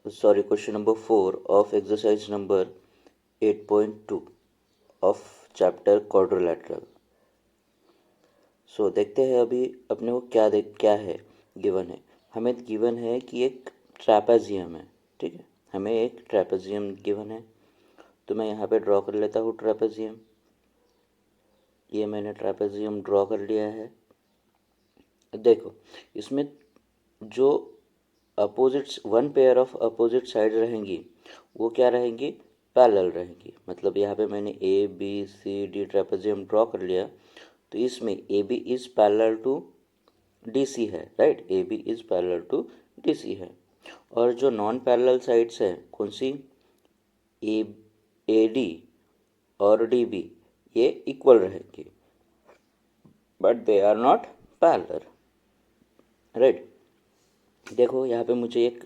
Question number 4 of exercise number 8.2 of chapter quadrilateral. देखते हैं अभी अपने को क्या है गिवन है। हमें गिवन है कि एक ट्रैपेजियम है, ठीक है। हमें एक ट्रैपेजियम गिवन है, तो मैं यहाँ पे ड्रॉ कर लेता हूँ ट्रैपेजियम। ये मैंने ट्रैपेजियम ड्रॉ कर लिया है। देखो, इसमें जो opposites one pair of opposite side रहेंगी वो क्या रहेंगी, पैरेलल रहेंगी। मतलब यहाँ पे मैंने A B C D trapezium draw कर लिया, तो इसमें A B is parallel to D C है, right. A B is parallel to D C है। और जो नॉन पैरेलल साइड्स हैं कौन सी, ए डी और डी बी, ये इक्वल रहेंगी but they are not parallel, right. देखो यहाँ पे मुझे एक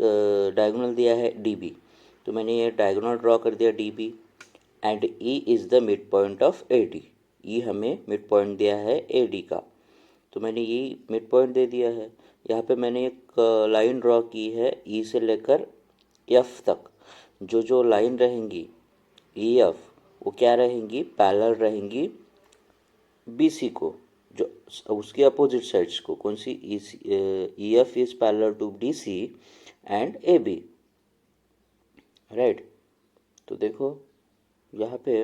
डायगोनल दिया है डी बी, तो मैंने ये डायगोनल ड्रॉ कर दिया D B. And E is the mid point of A D. E हमें मिड पॉइंट दिया है ए डी का, तो मैंने ये मिड पॉइंट दे दिया है। यहाँ पे मैंने एक लाइन ड्रॉ की है ई से लेकर एफ तक। जो जो लाइन रहेंगी ई एफ, वो क्या रहेंगी, पैरेलल रहेंगी बी सी को, जो उसके अपोजिट साइड्स को। कौन सी, E F is parallel to D C and A B, right. तो देखो यहाँ पे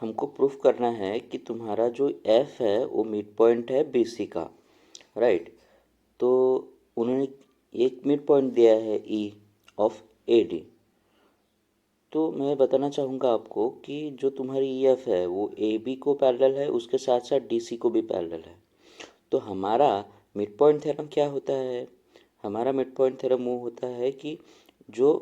हमको प्रूफ करना है कि तुम्हारा जो एफ है वो मिड पॉइंट है बी सी का, राइट। तो उन्होंने एक मिड पॉइंट दिया है ई ऑफ ए डी। तो मैं बताना चाहूँगा आपको कि जो तुम्हारी ई एफ है वो ए बी को पैरेलल है, उसके साथ साथ डी सी को भी पैरेलल है। तो हमारा मिड पॉइंट थ्योरम क्या होता है, हमारा मिड पॉइंट थ्योरम वो होता है कि जो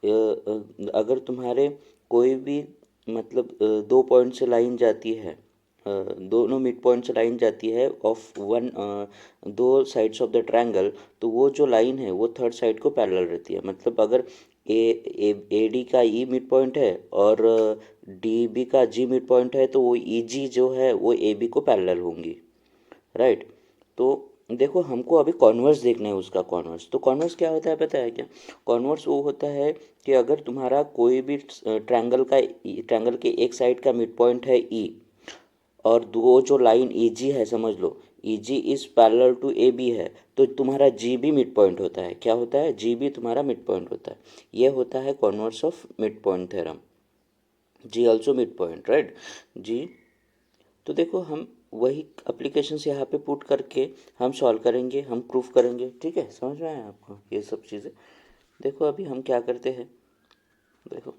अगर तुम्हारे कोई भी मतलब दो पॉइंट से लाइन जाती है, दोनों मिड पॉइंट से लाइन जाती है ऑफ वन, दो साइड्स ऑफ द ट्रायंगल, तो वो जो लाइन है वो थर्ड साइड को पैरेलल रहती है। मतलब अगर ए डी का ई मिड पॉइंट है और डी बी का जी मिड पॉइंट है, तो वो ई जी जो है वो ए बी को पैरेलल होंगी, राइट। तो देखो हमको अभी कॉन्वर्स देखना है उसका कॉन्वर्स। तो कॉन्वर्स क्या होता है पता है क्या, कॉन्वर्स वो होता है कि अगर तुम्हारा कोई भी ट्रायंगल के एक साइड का मिड पॉइंट है ई, और दो जो लाइन ई जी है, समझ लो E G is parallel to A B है, तो तुम्हारा जी भी मिड पॉइंट होता है। क्या होता है, जी भी तुम्हारा मिड पॉइंट होता है। ये होता है converse of mid point theorem. G also mid point, right जी। तो देखो हम वही अप्लीकेशंस यहाँ पे पुट करके हम सॉल्व करेंगे, हम प्रूफ करेंगे, ठीक है। समझ में आया आपको ये सब चीज़ें। देखो अभी हम क्या करते हैं, देखो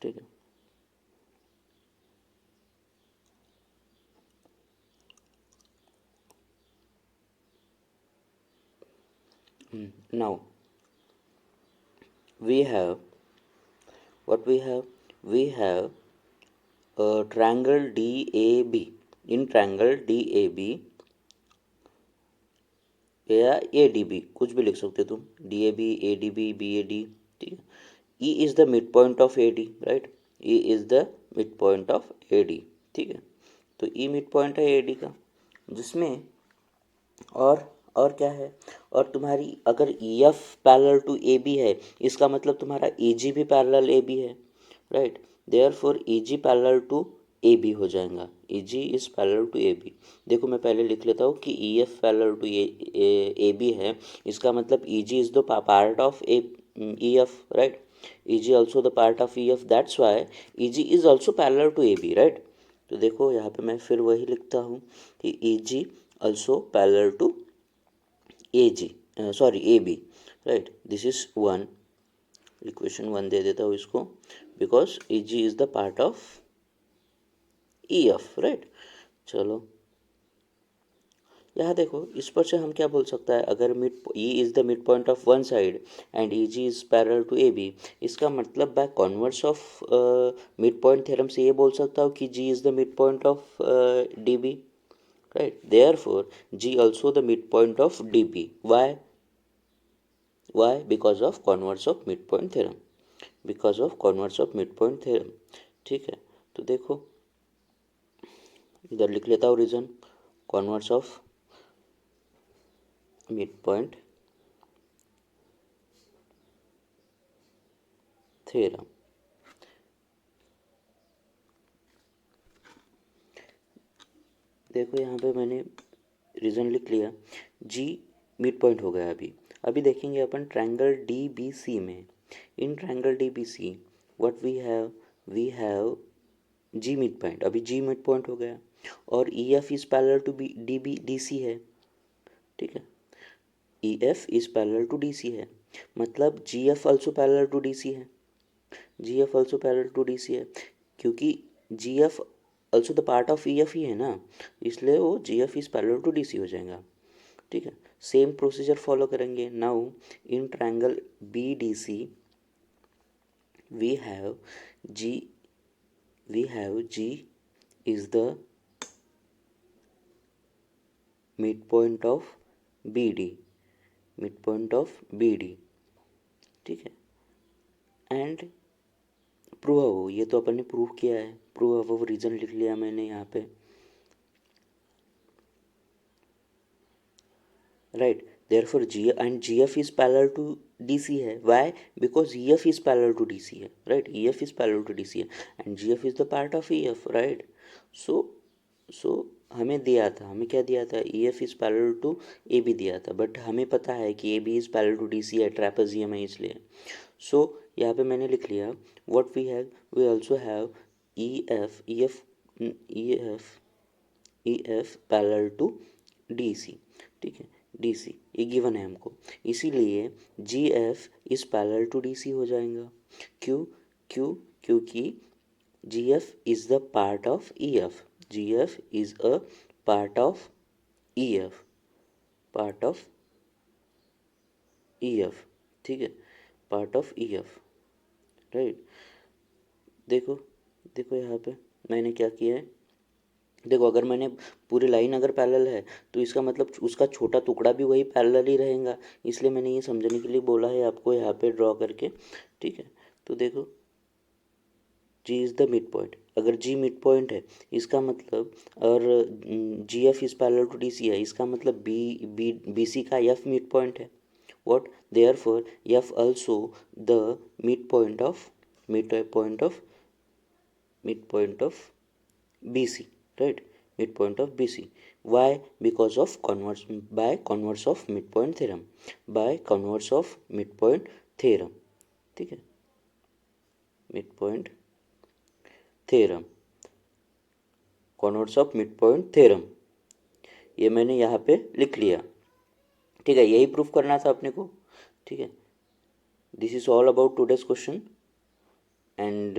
ठीक है। Now we have what we have a triangle DAB। in triangle DAB या ए डी बी, कुछ भी लिख सकते हो तुम, D A B, A D B, B A D, ठीक है। E is the mid point of A D, right. E is the mid point of A D, ठीक है। तो ई मिड पॉइंट है ए डी का, जिसमें और क्या है, और तुम्हारी अगर E F parallel to A B है, इसका मतलब तुम्हारा ई जी भी पैरेलल ए बी है, right. Therefore E G parallel to A B हो जाएगा, E G is parallel to A B. देखो मैं पहले लिख लेता हूँ कि E F parallel to A B है, इसका मतलब E G is the part of A E F, right. E G also the part of E F, that's why E G is also parallel to A B, right. तो देखो यहाँ पे मैं फिर वही लिखता हूँ कि E G also parallel to A G, sorry A B, right. This is one, equation one दे देता हूँ इसको, because E G is the part of E F, right. चलो यहाँ देखो इस पर से हम क्या बोल सकता है, अगर mid E is the mid point of one side and E G is parallel to A B, इसका मतलब by converse of mid point theorem से ये बोल सकता हूँ कि G is the mid point of D B, right, therefore G also the midpoint of dB, why because of converse of midpoint theorem, because of converse of midpoint theorem, ठीक है। तो देखो इधर लिख लेता हूँ reason, converse of mid point theorem. देखो यहाँ पे मैंने रीज़न लिख लिया, जी मिड पॉइंट हो गया। अभी अभी देखेंगे अपन ट्रायंगल डी बी सी में। In triangle D B C what we have G mid point. अभी जी मिड पॉइंट हो गया और E F is parallel to B D C है। ठीक है, E F is parallel to D C है, मतलब G F also parallel to D C है। G F also parallel to D C है, क्योंकि G F also the part of E F ही है ना, इसलिए वो G F is parallel to D C हो जाएगा। ठीक है, सेम प्रोसीजर फॉलो करेंगे। Now in triangle B D C we have G is the midpoint of BD, midpoint of BD। ठीक है, एंड प्रूव हो, ये तो अपन ने प्रूव किया है, प्रूव हो रीजन लिख लिया मैंने यहाँ पे, right. therefore G and GF is parallel to DC है। why? because EF is parallel to DC है, right? EF is parallel to DC है and GF is the part of EF, right? so हमें दिया था, हमें क्या दिया था, EF is parallel to AB दिया था, बट हमें पता है कि AB is parallel to DC है, ट्रेपेजियम है इसलिए। so यहाँ पे मैंने लिख लिया what we have, we also have EF parallel to DC। ठीक है, DC ये गिवन है हमको, इसीलिए GF is parallel to DC हो जाएगा। क्योंकि GF is the part of EF, GF is a part of EF, part of EF। ठीक है, पार्ट ऑफ EF, राइट। देखो देखो यहाँ पे मैंने क्या किया है, देखो अगर मैंने पूरी लाइन अगर पैरेलल है तो इसका मतलब उसका छोटा टुकड़ा भी वही पैरेलल ही रहेगा, इसलिए मैंने ये समझने के लिए बोला है आपको यहाँ पे ड्रॉ करके। ठीक है, तो देखो G is the mid point, अगर जी मिड पॉइंट है इसका मतलब, और G F is parallel to D C है, इसका मतलब बी सी का एफ मिड पॉइंट है। What, therefore F also the mid point of BC, right? Midpoint of BC. Why? Because of converse of midpoint theorem. By converse of midpoint theorem. ठीक है, midpoint theorem, converse of midpoint theorem, ये मैंने यहाँ पे लिख लिया। ठीक है, यही प्रूफ करना था अपने को। ठीक है, this is all about today's question and